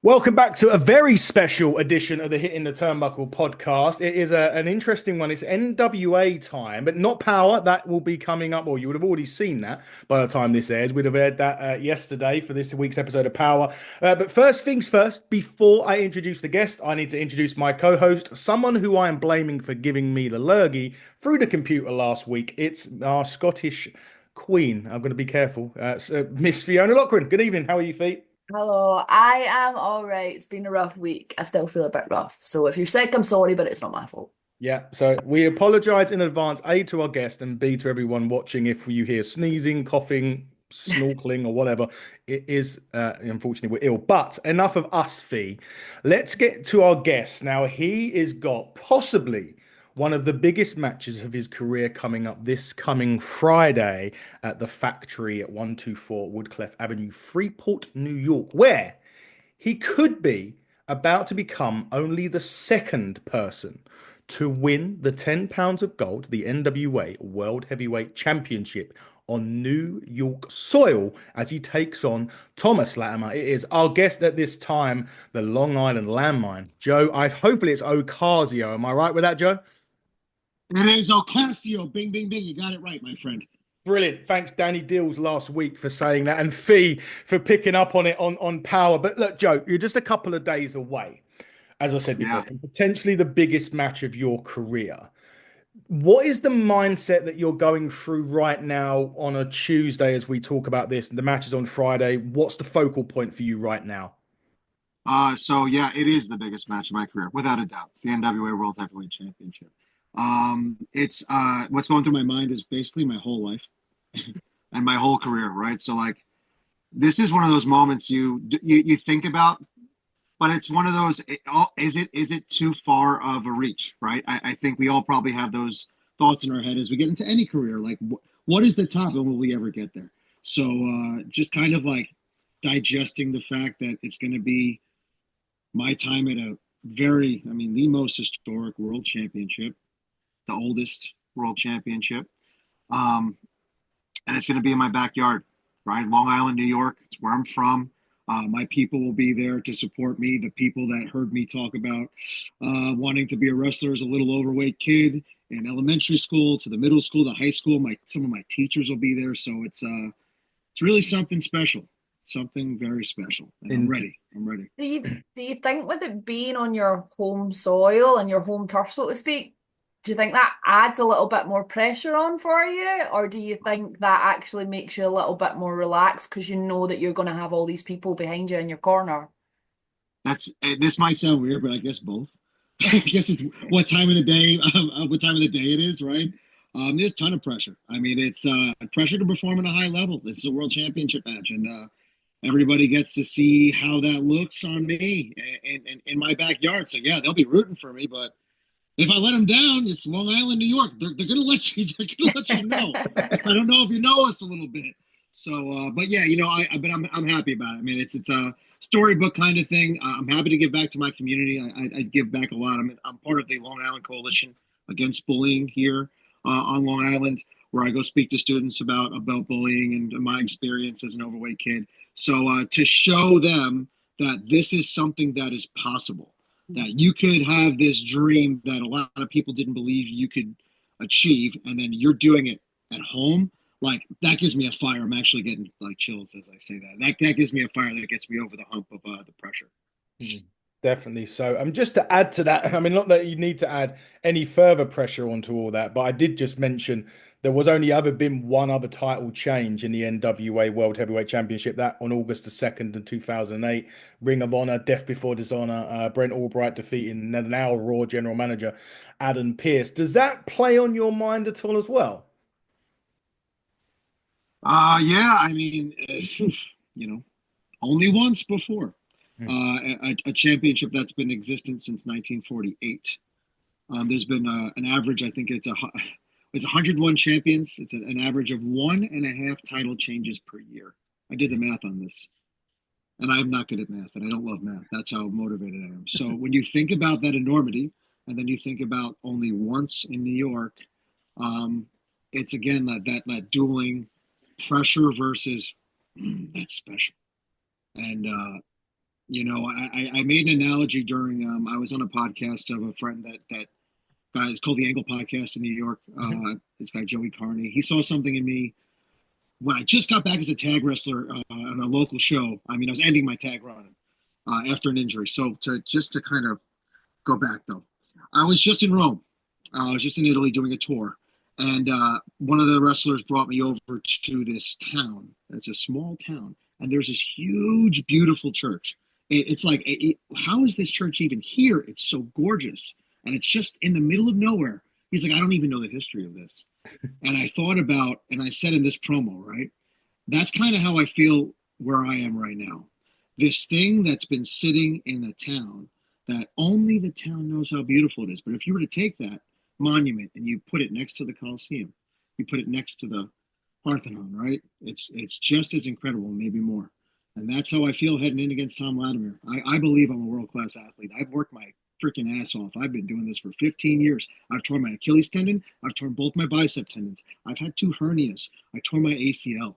Welcome back to a very special edition of the Hitting the Turnbuckle podcast. It is an interesting one. It's NWA time, but not Power. That will be coming up, or you would have already seen that by the time this airs. We'd have aired that yesterday for this week's episode of Power. But first things first, before I introduce the guest, I need to introduce my co-host, someone who I am blaming for giving me the lurgy through the computer last week. It's our Scottish Queen. I'm going to be careful. Miss Fiona Lochran. Good evening. How are you, feet? Hello, I am all right. It's been a rough week. I still feel a bit rough. So if you're sick, I'm sorry, but it's not my fault. Yeah, so we apologize in advance, A, to our guest, and B, to everyone watching. If you hear sneezing, coughing, snorkeling, or whatever, it is, unfortunately, we're ill. But enough of us, Fee. Let's get to our guest. Now, he has got possibly one of the biggest matches of his career coming up this coming Friday at the Factory at 124 Woodcliff Avenue, Freeport, New York, where he could be about to become only the second person to win the £10 of gold, the NWA World Heavyweight Championship on New York soil as he takes on Thomas Latimer. It is our guest at this time, the Long Island Landmine. Joe, I hopefully it's Ocasio. Am I right with that, Joe? It is Ocasio. Bing, bing, bing. You got it right, my friend. Brilliant. Thanks, Danny Deals, last week for saying that, and Fee for picking up on it on Power. But look, Joe, you're just a couple of days away, as I said before, Yeah. from potentially the biggest match of your career. What is the mindset that you're going through right now on a Tuesday as we talk about this? The match is on Friday. What's the focal point for you right now? So yeah, it is the biggest match of my career, without a doubt. It's the NWA World Heavyweight Championship. It's what's going through my mind is basically my whole life and my whole career, right? So like this is one of those moments you think about, but it's one of those. Is it too far of a reach, right? I think we all probably have those thoughts in our head as we get into any career. Like, what is the top, and will we ever get there? So just kind of like digesting the fact that it's going to be my time at a the most historic world championship, the oldest world championship. Um, and it's going to be in my backyard, right? Long Island, New York. It's where I'm from. My people will be there to support me. The people that heard me talk about wanting to be a wrestler as a little overweight kid in elementary school to the middle school, the high school. Some of my teachers will be there, so it's really something special, something very special, and I'm In ready. I'm ready. Do you think with it being on your home soil and your home turf, so to speak, do you think that adds a little bit more pressure on for you? Or do you think that actually makes you a little bit more relaxed because you know that you're going to have all these people behind you in your corner? This might sound weird, but I guess both. I guess it's what time of the day, what time of the day it is, right? There's a ton of pressure. I mean, it's pressure to perform at a high level. This is a world championship match, and everybody gets to see how that looks on me in my backyard. So yeah, they'll be rooting for me, but if I let them down, it's Long Island, New York. They're gonna let you. They're gonna let you know. I don't know if you know us a little bit. So, but yeah, but I'm happy about it. I mean, it's a storybook kind of thing. I'm happy to give back to my community. I give back a lot. I'm part of the Long Island Coalition Against Bullying here on Long Island, where I go speak to students about bullying and my experience as an overweight kid. So to show them that this is something that is possible, that you could have this dream that a lot of people didn't believe you could achieve, and then you're doing it at home. Like that gives me a fire. I'm actually getting like chills as I say that. That gives me a fire that gets me over the hump of the pressure. Definitely. So, just to add to that, I mean, not that you need to add any further pressure onto all that, but I did just mention there was only ever been one other title change in the NWA World Heavyweight Championship, that on August the 2nd in 2008. Ring of Honor, Death Before Dishonor, Brent Albright defeating now Raw General Manager Adam Pearce. Does that play on your mind at all as well? Yeah, I mean, you know, only once before. Hmm. A championship that's been existent since 1948. There's been an average. I think it's 101 champions. It's an average of 1.5 title changes per year. I did the math on this, and I'm not good at math, and I don't love math. That's how motivated I am. So when you think about that enormity, and then you think about only once in New York, um, it's again that dueling pressure versus that's special. And I made an analogy during I was on a podcast of a friend that guy. It's called the Angle Podcast in New York. Mhm. This guy Joey Carney. He saw something in me when I just got back as a tag wrestler on a local show. I mean, I was ending my tag run after an injury. So to kind of go back though, I was just in Rome. I was just in Italy doing a tour, and one of the wrestlers brought me over to this town. It's a small town, and there's this huge, beautiful church. It's like, how is this church even here? It's so gorgeous, and it's just in the middle of nowhere. He's like, I don't even know the history of this. And I thought about, and I said in this promo, right? That's kind of how I feel where I am right now. This thing that's been sitting in a town that only the town knows how beautiful it is. But if you were to take that monument and you put it next to the Colosseum, you put it next to the Parthenon, right? It's just as incredible, maybe more. And that's how I feel heading in against Thom Latimer. I believe I'm a world class athlete. I've worked my freaking ass off. I've been doing this for 15 years. I've torn my Achilles tendon. I've torn both my bicep tendons. I've had two hernias. I tore my ACL.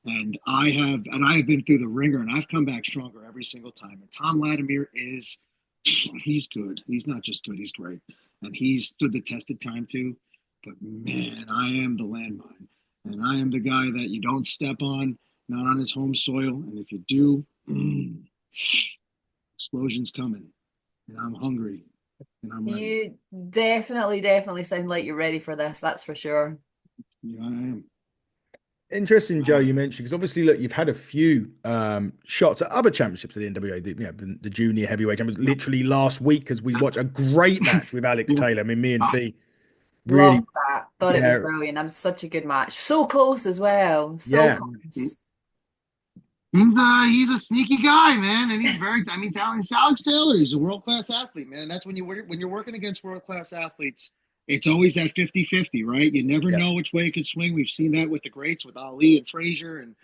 And I have been through the ringer, and I've come back stronger every single time. And Thom Latimer he's good. He's not just good, he's great. And he's stood the test of time too. But man, I am the landmine. And I am the guy that you don't step on, not on his home soil. And if you do, explosion's coming. And I'm hungry. And I'm ready. You definitely sound like you're ready for this, that's for sure. Yeah, I am. Interesting, Joe, you mentioned because obviously, look, you've had a few shots at other championships at the NWA, the junior heavyweight champions. Literally last week, because we watched a great match with Alex Taylor. I mean, me and Fee really, Loved that. Thought it was yeah, brilliant. That was such a good match. So close as well. So yeah, close. He's a sneaky guy, man, and he's very. I mean, Alex Taylor. He's a world class athlete, man. And that's when you're working against world class athletes. It's always that 50-50, right? You never yeah. know which way it could swing. We've seen that with the greats, with Ali and Frazier, and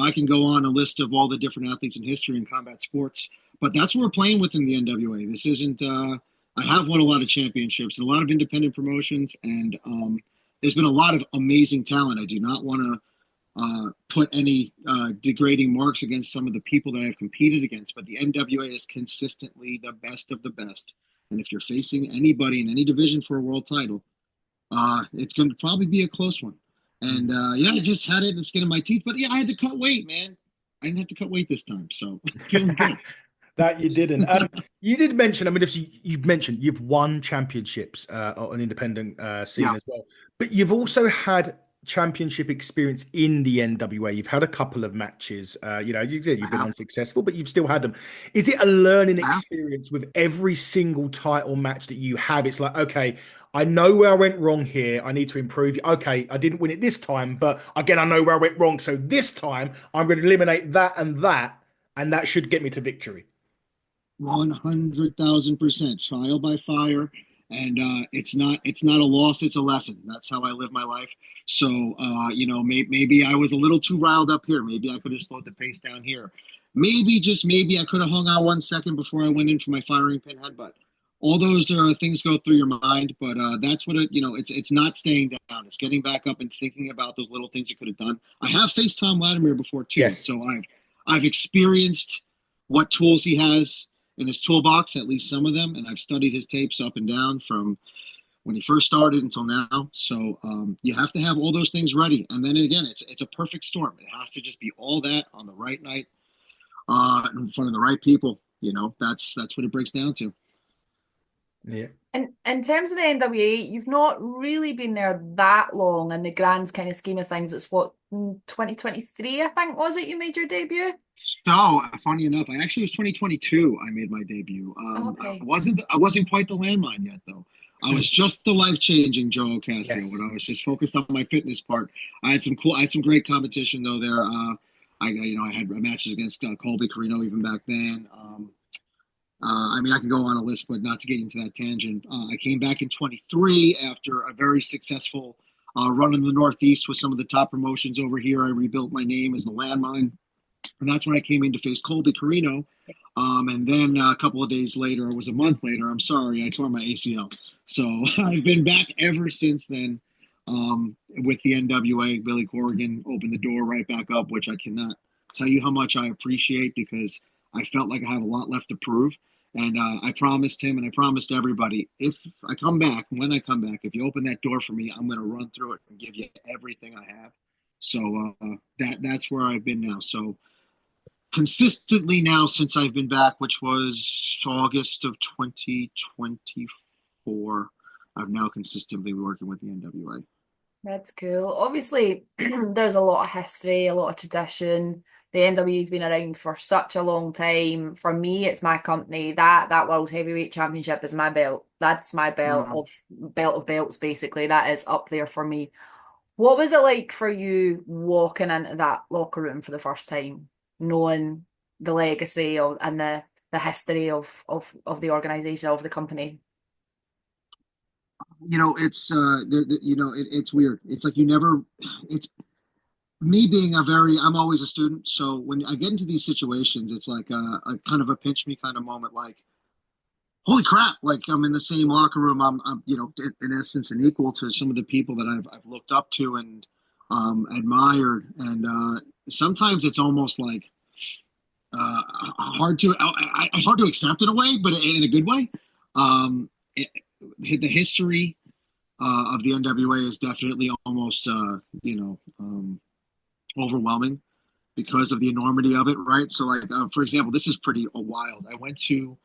I can go on a list of all the different athletes in history in combat sports. But that's what we're playing with in the NWA. This isn't. I have won a lot of championships and a lot of independent promotions, and there's been a lot of amazing talent. I do not want to put any degrading marks against some of the people that I've competed against, but the NWA is consistently the best of the best. And if you're facing anybody in any division for a world title, it's going to probably be a close one. And yeah, I just had it in the skin of my teeth, but yeah, I had to cut weight, man. I didn't have to cut weight this time, so feeling good. That you didn't. You did mention. I mean, if you've mentioned you've won championships on an independent scene Yeah, as well, but you've also had championship experience in the NWA. You've had a couple of matches. You said I you've been have. unsuccessful, but you've still had them. Is it a learning I have. experience with every single title match that you have? It's like, okay, I know where I went wrong here. I need to improve. Okay, I didn't win it this time, but again, I know where I went wrong. So this time, I'm going to eliminate that, and that should get me to victory. 100,000% trial by fire, and it's not a loss, it's a lesson. That's how I live my life. So maybe I was a little too riled up here. Maybe I could have slowed the pace down here. Maybe, just maybe, I could have hung on 1 second before I went in for my firing pin headbutt. All those things go through your mind, but that's what it's not staying down. It's getting back up and thinking about those little things you could have done. I have faced Thom Latimer before too, Yes. so I've experienced what tools he has in his toolbox, at least some of them, and I've studied his tapes up and down from when he first started until now. So you have to have all those things ready, and then again, it's a perfect storm. It has to just be all that on the right night, in front of the right people. That's what it breaks down to. Yeah. And in terms of the NWA, you've not really been there that long in the grand kind of scheme of things. It's what, 2023, I think, was it you made your debut? So funny enough, I actually was 2022. I made my debut. Okay. I wasn't quite the landmine yet though. I was just the life changing Joe Ocasio Yes. when I was just focused on my fitness part. I had some great competition though there. I had matches against Colby Carino even back then. I mean, I can go on a list, but not to get into that tangent. I came back in 23 after a very successful run in the Northeast with some of the top promotions over here. I rebuilt my name as the landmine. And that's when I came in to face Colby Carino. And then a couple of days later, it was a month later, I'm sorry, I tore my ACL. So I've been back ever since then with the NWA. Billy Corrigan opened the door right back up, which I cannot tell you how much I appreciate because I felt like I have a lot left to prove. And I promised him and I promised everybody, if I come back, when I come back, if you open that door for me, I'm going to run through it and give you everything I have. So that's where I've been now. So consistently now since I've been back, which was August of 2024, I'm now consistently working with the NWA. That's cool. Obviously, there's a lot of history, a lot of tradition. The NWA's been around for such a long time. For me, it's my company. That World Heavyweight Championship is my belt. That's my Wow. belt of belts, basically. That is up there for me. What was it like for you walking into that locker room for the first time, knowing the legacy of and the history of the organization, of the company? It's it's weird. It's like you never. It's me being I'm always a student. So when I get into these situations, it's like a kind of a pinch me kind of moment. Like, holy crap! Like I'm in the same locker room. I'm in essence an equal to some of the people that I've looked up to and admired. And sometimes it's almost like uh, hard to accept in a way, but in a good way. Um, it, the history of the NWA is definitely almost overwhelming because of the enormity of it, right? So, like for example, this is pretty wild. I went in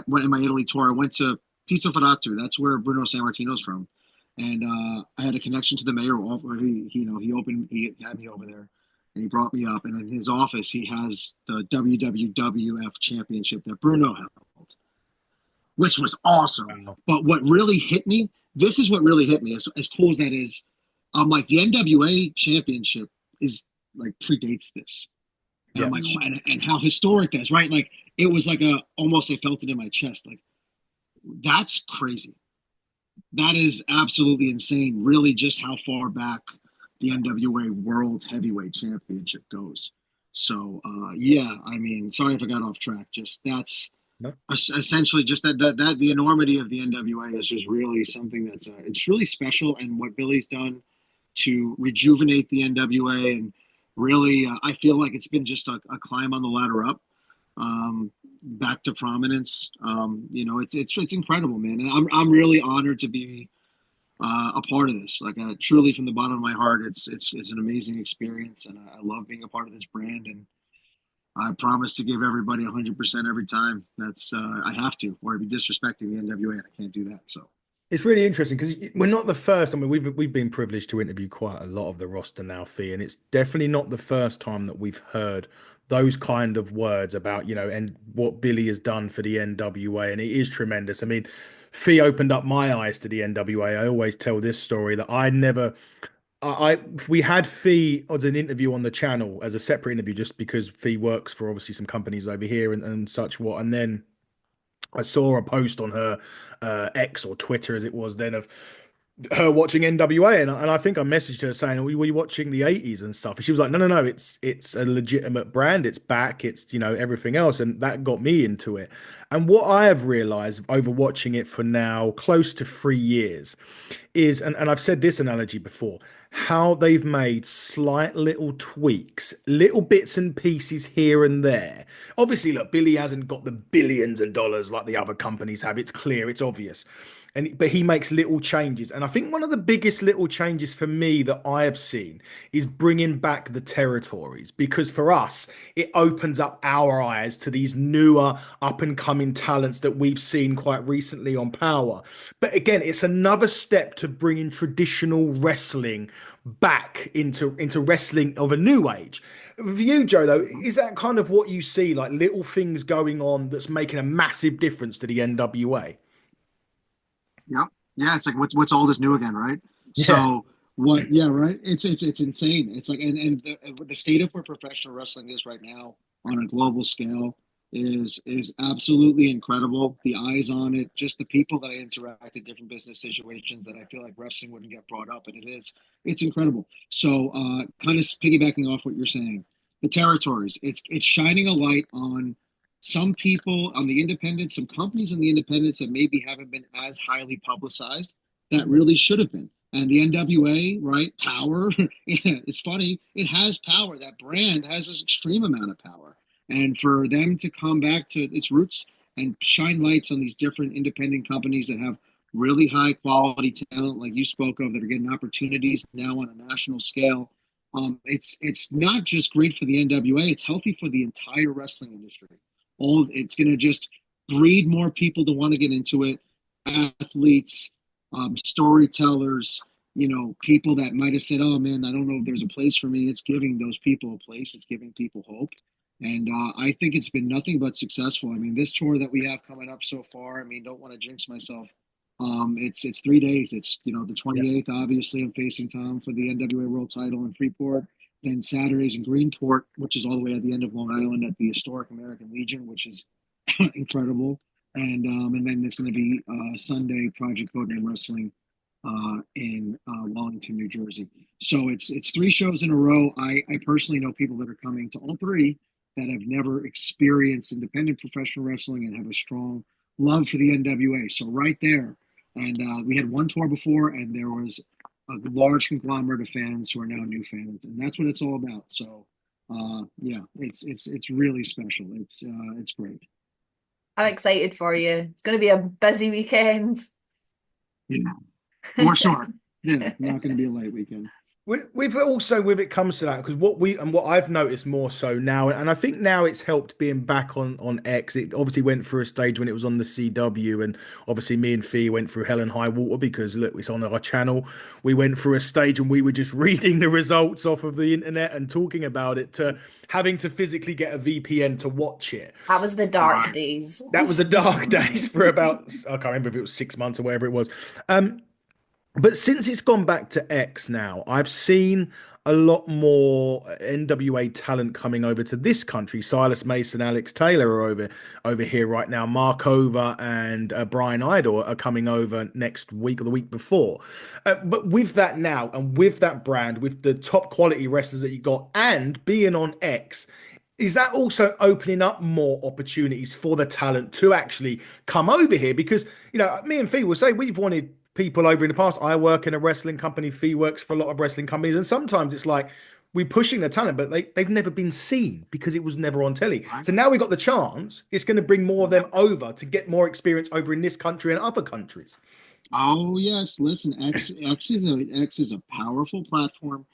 my Italy tour. I went to Pizza Ferratu. That's where Bruno Sammartino's from, and I had a connection to the mayor. He had me over there, and he brought me up. And in his office, he has the WWF championship that Bruno held, which was awesome. Wow. But what really hit me, this is what really hit me, as cool as that is. I'm like, the NWA championship is like predates this. And I'm Yeah. like, and how historic that is, right? Like, it was like almost I felt it in my chest. Like, that's crazy. That is absolutely insane, really, just how far back the NWA World Heavyweight Championship goes. So, yeah, I mean, sorry if I got off track. Just that's No. essentially just that the enormity of the NWA is just really something that's it's really special. And what Billy's done to rejuvenate the NWA and really, I feel like it's been just a climb on the ladder up, back to prominence. It's incredible, man, and I'm really honored to be a part of this. Like, truly, from the bottom of my heart, it's an amazing experience, and I love being a part of this brand. And I promise to give everybody 100% every time. That's I have to, or I'd be disrespecting the NWA, and I can't do that. So. It's really interesting because we're not the first. I mean, we've been privileged to interview quite a lot of the roster now, Fee, and it's definitely not the first time that we've heard those kind of words about, and what Billy has done for the NWA, and it is tremendous. I mean, Fee opened up my eyes to the NWA. I always tell this story that I never, we had Fee as an interview on the channel as a separate interview just because Fee works for obviously some companies over here and such what, and then I saw a post on her X or Twitter as it was then of her watching NWA, and I think I messaged her saying, "Were you watching the '80s and stuff?" And she was like, "No, no, no. It's a legitimate brand. It's back. It's everything else," and that got me into it. And what I have realized over watching it for now close to 3 years is, and I've said this analogy before, how they've made slight little tweaks, little bits and pieces here and there. Obviously, look, Billy hasn't got the billions of dollars like the other companies have. It's clear, it's obvious. But he makes little changes. And I think one of the biggest little changes for me that I have seen is bringing back the territories, because for us, it opens up our eyes to these newer up and coming talents that we've seen quite recently on Power. But again, it's another step to bringing traditional wrestling back into wrestling of a new age. For you, Joe, though, is that kind of what you see, like little things going on that's making a massive difference to the NWA? Yeah, yeah. It's like what's all this new again, right? Yeah. So what? Yeah, right. It's insane. It's like and the state of where professional wrestling is right now on a global scale is absolutely incredible. The eyes on it, just the people that I interact in different business situations that I feel like wrestling wouldn't get brought up, and it's incredible. So kind of piggybacking off what you're saying, the territories. It's shining a light on some people on the independents, some companies on the independents that maybe haven't been as highly publicized that really should have been. And the NWA, right? Power. It's funny. It has power. That brand has this extreme amount of power. And for them to come back to its roots and shine lights on these different independent companies that have really high quality talent, like you spoke of, that are getting opportunities now on a national scale. It's not just great for the NWA; it's healthy for the entire wrestling industry. It's going to just breed more people to want to get into it. Athletes, storytellers, people that might have said, "Oh man, I don't know if there's a place for me." It's giving those people a place. It's giving people hope. And I think it's been nothing but successful. I mean, this tour that we have coming up so far, I mean, don't want to jinx myself. It's 3 days. It's, the Yeah. 28th, obviously, I'm facing Thom for the NWA World title in Freeport. Then Saturday's in Greenport, which is all the way at the end of Long Island at the historic American Legion, which is incredible. And then it's going to be Sunday, Project Codename Wrestling in Wallington, New Jersey. So it's 3 shows in a row. I personally know people that are coming to all 3 that have never experienced independent professional wrestling and have a strong love for the NWA. So right there, and we had one tour before, and there was a large conglomerate of fans who are now new fans, and that's what it's all about. So, yeah, it's really special. It's great. I'm excited for you. It's going to be a busy weekend. Yeah, for sure. Yeah, not going to be a light weekend. We've also, when it comes to that, because what I've noticed more so now, and I think now it's helped being back on X. It obviously went through a stage when it was on the CW, and obviously me and Fee went through hell and high water because look, it's on our channel. We went through a stage and we were just reading the results off of the internet and talking about it to having to physically get a VPN to watch it. That was the dark days. That was the dark days for about, I can't remember if it was 6 months or whatever it was. But since it's gone back to X now, I've seen a lot more NWA talent coming over to this country. Silas Mason, Alex Taylor are over here right now. Mark Over and Brian Idol are coming over next week or the week before. But with that now, and with that brand, with the top quality wrestlers that you got, and being on X, is that also opening up more opportunities for the talent to actually come over here? Because, me and Fee will say we've wanted people over in the past. I work in a wrestling company. Fee works for a lot of wrestling companies. And sometimes it's like we're pushing the talent, but they've never been seen because it was never on telly. So now we got the chance. It's going to bring more of them over to get more experience over in this country and other countries. Oh yes, listen, X is a powerful platform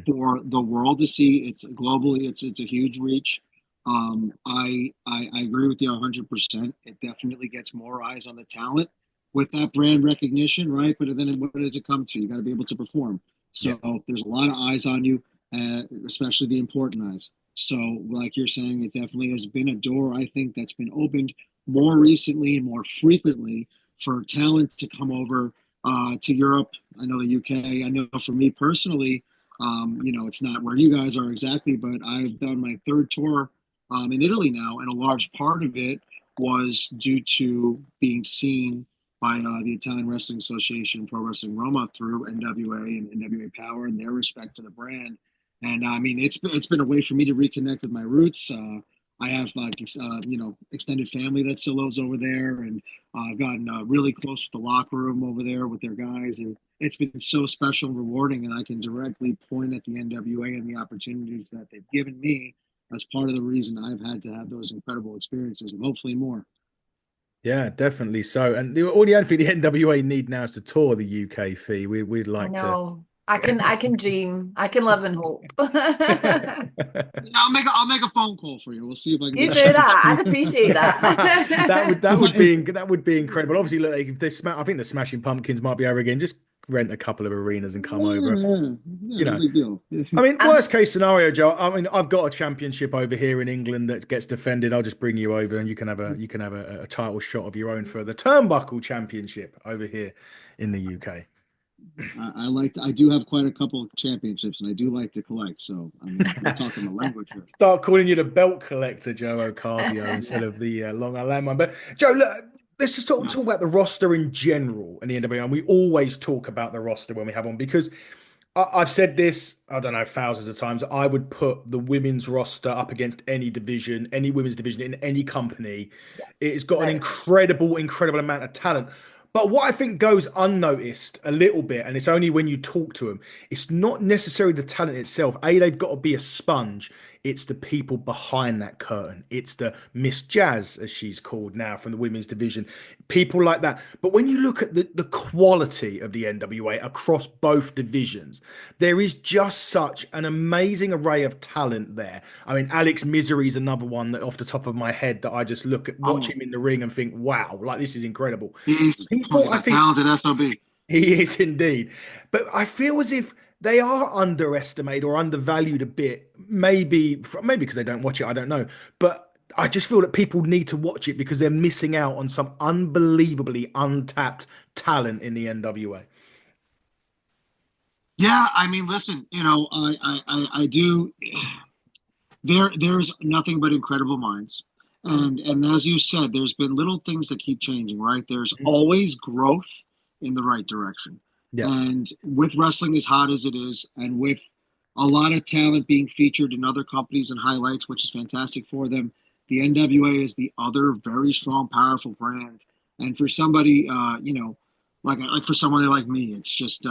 for the world to see. It's globally, it's a huge reach. I agree with you 100%. It definitely gets more eyes on the talent with that brand recognition, right? But then what does it come to? You got to be able to perform. So there's a lot of eyes on you, especially the important eyes. So like you're saying, it definitely has been a door, I think, that's been opened more recently and more frequently for talent to come over to Europe. I know the UK. I know for me personally, it's not where you guys are exactly, but I've done my 3rd tour in Italy now, and a large part of it was due to being seen by the Italian Wrestling Association, Pro Wrestling Roma, through NWA and NWA Power and their respect to the brand. And I mean, it's been a way for me to reconnect with my roots. I have extended family that still lives over there, and I've gotten really close with the locker room over there with their guys, and it's been so special and rewarding. And I can directly point at the NWA and the opportunities that they've given me as part of the reason I've had to have those incredible experiences, and hopefully more. Yeah, definitely so. And all the only thing the NWA need now is to tour the UK. Fee. We'd like to. I can dream. I can live in hope. I'll make a phone call for you. We'll see if I can. You do that. I'd appreciate that. that would be incredible. Obviously, look, if I think the Smashing Pumpkins might be over again. Just rent a couple of arenas and come over. Big deal. I mean, worst case scenario, Joe. I mean, I've got a championship over here in England that gets defended. I'll just bring you over, and you can have a title shot of your own for the Turnbuckle Championship over here in the UK. I do have quite a couple of championships, and I do like to collect. So I mean, we're talking the language here. Start calling you the belt collector, Joe Ocasio, instead of the Long Island Landmine. But Joe, look, let's just talk about the roster in general in the NWA. And we always talk about the roster when we have on, because I've said this, I don't know, thousands of times. I would put the women's roster up against any division, any women's division in any company. It's got an incredible amount of talent. But what I think goes unnoticed a little bit, and it's only when you talk to them, it's not necessarily the talent itself. They've got to be a sponge It's the people behind that curtain. It's the Miss Jazz, as she's called now, from the women's division. People like that. But when you look at the quality of the NWA across both divisions, there is just such an amazing array of talent there. I mean, Alex Misery is another one that off the top of my head that I just look at, watch Oh, him in the ring and think, wow, like this is incredible. People, he's I a think talented SOB. he is indeed. But I feel as if they are underestimated or undervalued a bit. Maybe because they don't watch it, I don't know. But I just feel that people need to watch it because they're missing out on some unbelievably untapped talent in the NWA. Yeah, I mean, listen, I do. There's nothing but incredible minds, and as you said, there's been little things that keep changing, right? There's always growth in the right direction, Yeah. and with wrestling as hot as it is, and with a lot of talent being featured in other companies and highlights, which is fantastic for them. The NWA is the other very strong, powerful brand, and for somebody, like for somebody like me, it's just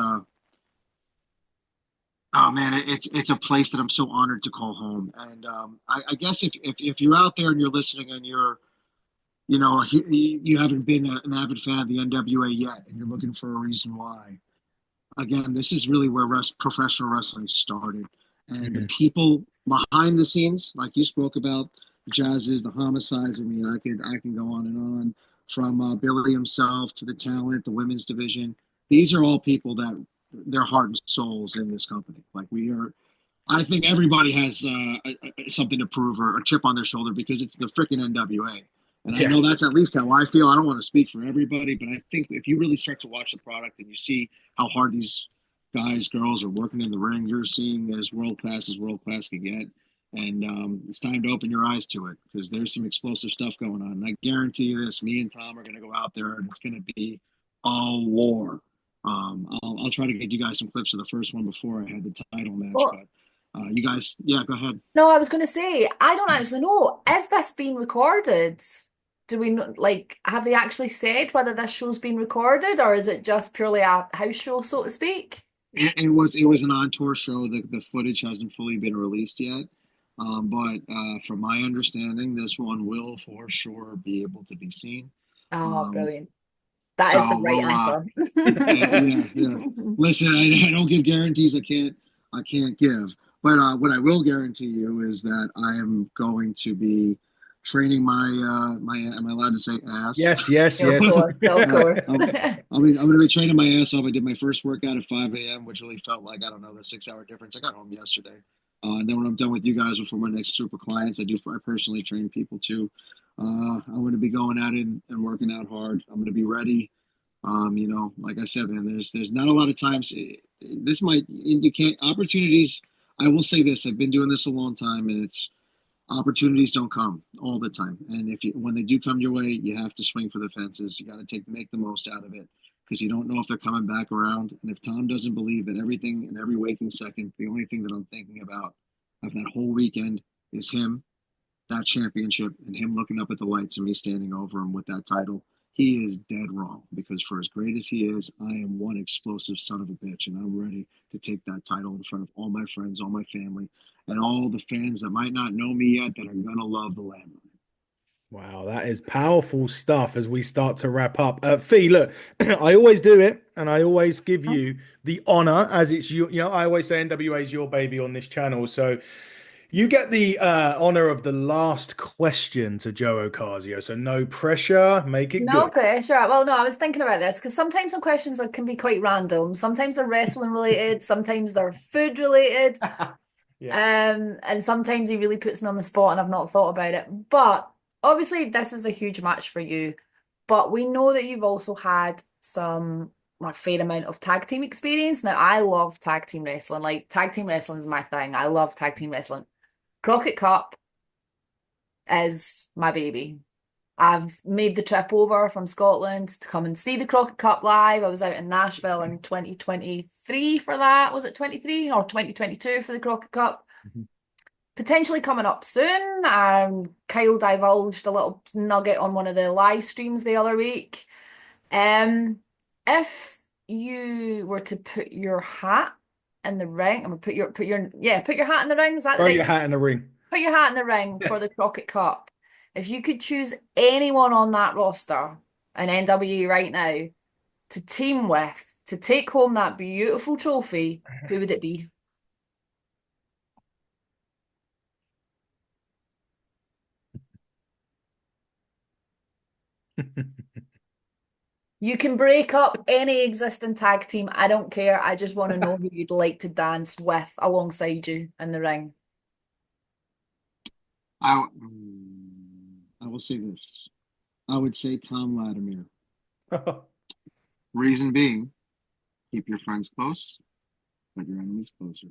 oh man, it's a place that I'm so honored to call home. And I guess if you're out there and you're listening and you haven't been an avid fan of the NWA yet, and you're looking for a reason why, again, this is really where professional wrestling started. And the Mhm. people behind the scenes, like you spoke about, the Jazzes, the Homicides. I mean, I can go on and on from Billy himself to the talent, the women's division. These are all people that their heart and souls in this company. Like we are, I think everybody has something to prove or a chip on their shoulder because it's the freaking NWA. And I Yeah. know that's at least how I feel. I don't want to speak for everybody, but I think if you really start to watch the product and you see how hard these guys, girls are working in the ring, you're seeing as world class can get. And it's time to open your eyes to it because there's some explosive stuff going on. And I guarantee you this: me and Tom are going to go out there, and it's going to be a war. I'll try to get you guys some clips of the first one before I had the title match, Well, but you guys, yeah, go ahead. no, I was going to say, I don't actually know. Is this being recorded? Do we like, have they actually said whether this show's been recorded or is it just purely a house show, so to speak? It was an on tour show. The footage hasn't fully been released yet, but from my understanding, this one will for sure be able to be seen. Oh, Um, brilliant. That is the so right we'll answer. yeah. Listen, I don't give guarantees. I can't give. But what I will guarantee you is that I am going to be training my am I allowed to say ass? Yes, yes, Yeah, of yes. course, of Yeah, course. I'm going to be training my ass off. I did my first workout at 5 a.m., which really felt like, I don't know, the 6 hour difference. I got home yesterday. And then when I'm done with you guys before my next group of clients, I personally train people too. I'm going to be going at it and working out hard. I'm going to be ready. Like I said, man, there's not a lot of times. This might you can't opportunities. I will say this: I've been doing this a long time, and it's opportunities don't come all the time. And when they do come your way, you have to swing for the fences. You got to make the most out of it because you don't know if they're coming back around. And if Tom doesn't believe that everything and every waking second, the only thing that I'm thinking about of that whole weekend is him, that championship, and him looking up at the lights and me standing over him with that title, he is dead wrong. Because for as great as he is, I am one explosive son of a bitch, and I'm ready to take that title in front of all my friends, all my family, and all the fans that might not know me yet that are gonna love the Landmine. Wow, that is powerful stuff as we start to wrap up. Fee, look, I always do it and I always give you the honor as it's I always say NWA is your baby on this channel. So you get the honor of the last question to Joe Ocasio. So no pressure, make it No good. pressure. Well, no, I was thinking about this because sometimes some questions can be quite random. Sometimes they're wrestling related, sometimes they're food related. Yeah. And sometimes he really puts me on the spot and I've not thought about it. But obviously this is a huge match for you. But we know that you've also had a fair amount of tag team experience. Now I love tag team wrestling. Like tag team wrestling is my thing. I love tag team wrestling. Crockett Cup is my baby. I've made the trip over from Scotland to come and see the Crockett Cup live. I was out in Nashville in 2023 for that. Was it 23 or 2022 for the Crockett Cup? Mhm. Potentially coming up soon. Kyle divulged a little nugget on one of the live streams the other week. Um, if you were to put your hat in the ring, I'm gonna put your hat in the ring. Is that the Throw your right? hat in the ring. Put your hat in the ring for the Crockett Cup. If you could choose anyone on that roster in NWA right now to team with to take home that beautiful trophy, who would it be? You can break up any existing tag team. I don't care. I just want to know who you'd like to dance with alongside you in the ring. I will say this. I would say Thom Latimer. Reason being, keep your friends close, but your enemies closer.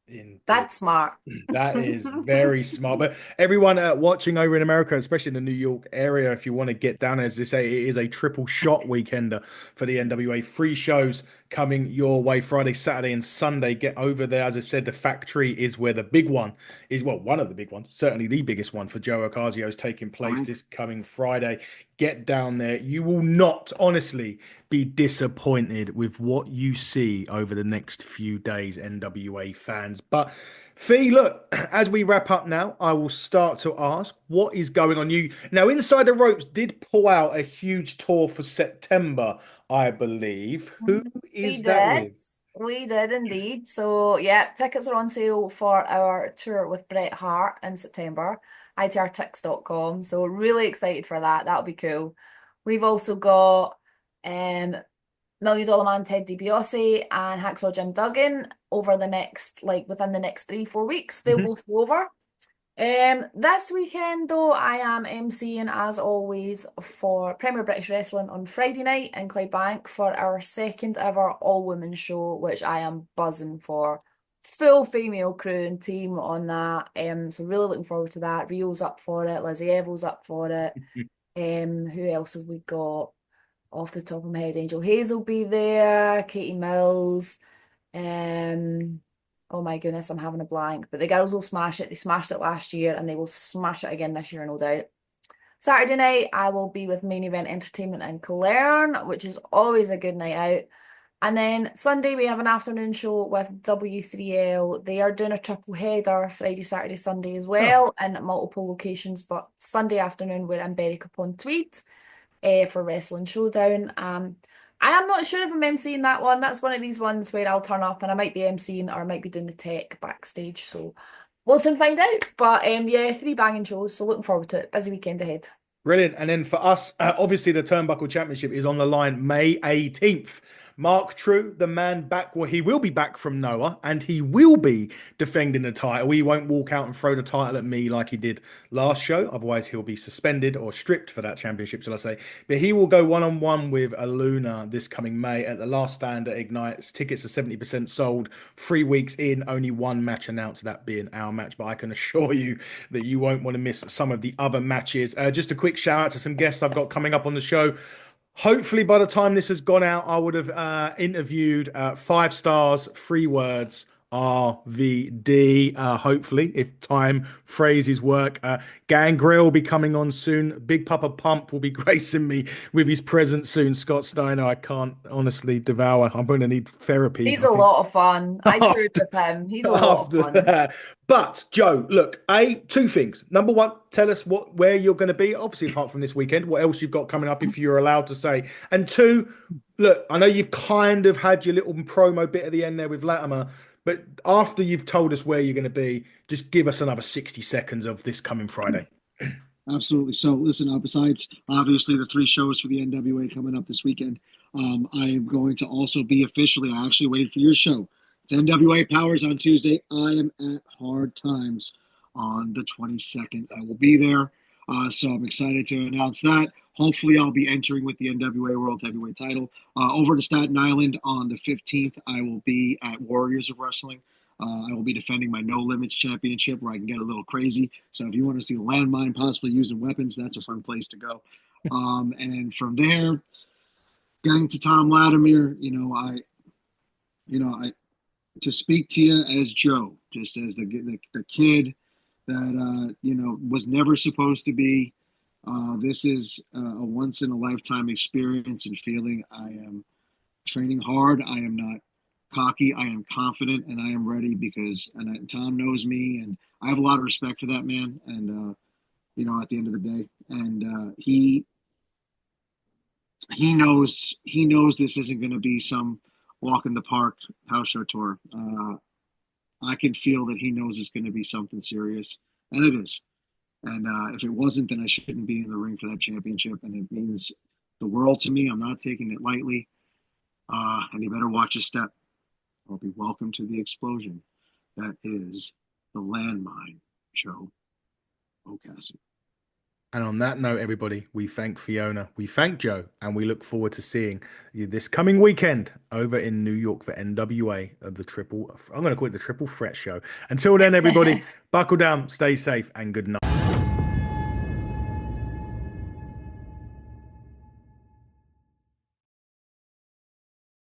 Indeed. That's smart. That is very smart. But everyone watching over in America, especially in the New York area, if you want to get down, as they say, it is a triple shot weekender for the NWA. Free shows coming your way Friday, Saturday, and Sunday. Get over there. As I said, the factory is where the big one is. Well, one of the big ones, certainly the biggest one for Joe Ocasio is taking place this coming Friday. Get down there. You will not, honestly, be disappointed with what you see over the next few days, NWA fans. But Fee, look, as we wrap up now, I will start to ask what is going on. You now, Inside the Ropes did pull out a huge tour for September, I believe. Who We is that did. with? We did indeed. So, yeah, tickets are on sale for our tour with Bret Hart in September, itrtix.com. So, really excited for that. That'll be cool. We've also got Million Dollar Man Ted DiBiase and Hacksaw Jim Duggan over the next, like within the next 3-4 weeks. They'll Mhm. both go over. This weekend though, I am emceeing as always for Premier British Wrestling on Friday night in Clydebank for our second ever all-women show, which I am buzzing for. Full female crew and team on that. So really looking forward to that. Rio's up for it, Lizzie Evo's up for it. Who else have we got? Off the top of my head, Angel Hayes will be there, Katie Mills. Oh my goodness, I'm having a blank. But the girls will smash it. They smashed it last year and they will smash it again this year, no doubt. Saturday night, I will be with Main Event Entertainment in Killern, which is always a good night out. And then Sunday, we have an afternoon show with W3L. They are doing a triple header Friday, Saturday, Sunday as Oh, well in multiple locations. But Sunday afternoon, we're in Berwick-upon-Tweed for Wrestling Showdown. I am not sure if I'm emceeing that one. That's one of these ones where I'll turn up and I might be emceeing or I might be doing the tech backstage. So we'll soon find out. But yeah, 3 banging shows. So looking forward to it. Busy weekend ahead. brilliant. And then for us, obviously the Turnbuckle Championship is on the line May 18th. Mark True, the man back, well, he will be back from Noah and he will be defending the title. He won't walk out and throw the title at me like he did last show. Otherwise, he'll be suspended or stripped for that championship, shall I say. But he will go one-on-one with Aluna this coming May at the Last Stand at Ignites. Tickets are 70% sold. 3 weeks in, only one match announced, that being our match. But I can assure you that you won't want to miss some of the other matches. Just a quick shout out to some guests I've got coming up on the show. Hopefully, by the time this has gone out, I would have interviewed 5 stars, 3 words, RVD. Hopefully, if time phrases work. Gangrel will be coming on soon. Big Papa Pump will be gracing me with his presence soon. Scott Steiner, I can't honestly devour. I'm going to need therapy, He's I a think. lot of fun. I toured After with him. He's a lot of after fun. that. But Joe, look, 2 things. Number one, tell us where you're going to be. Obviously, apart from this weekend, what else you've got coming up, if you're allowed to say. And two, look, I know you've kind of had your little promo bit at the end there with Latimer, but after you've told us where you're going to be, just give us another 60 seconds of this coming Friday. Absolutely. So, listen, besides obviously the 3 shows for the NWA coming up this weekend, I am going to also be officially, I actually waited for your show. It's NWA Powers on Tuesday. I am at Hard Times on the 22nd. I will be there. So I'm excited to announce that. Hopefully, I'll be entering with the NWA World Heavyweight title. Over to Staten Island on the 15th, I will be at Warriors of Wrestling. I will be defending my No Limits Championship where I can get a little crazy. So if you want to see Landmine possibly using weapons, that's a fun place to go. And from there, getting to Thom Latimer, I to speak to you as Joe, just as the kid that was never supposed to be. This is a once in a lifetime experience and feeling. I am training hard. I am not cocky. I am confident, and I am ready because Thom knows me, and I have a lot of respect for that man. And at the end of the day, and he knows this isn't going to be some walk in the park house show tour. I can feel that he knows it's going to be something serious, and it is. And if it wasn't, then I shouldn't be in the ring for that championship, and it means the world to me. I'm not taking it lightly, and you better watch your step. Or be welcome to the explosion that is the Landmine Joe Ocasio. And on that note, everybody, we thank Fiona, we thank Joe, and we look forward to seeing you this coming weekend over in New York for NWA, I'm going to call it the Triple Threat Show. Until then, everybody, buckle down, stay safe, and good night.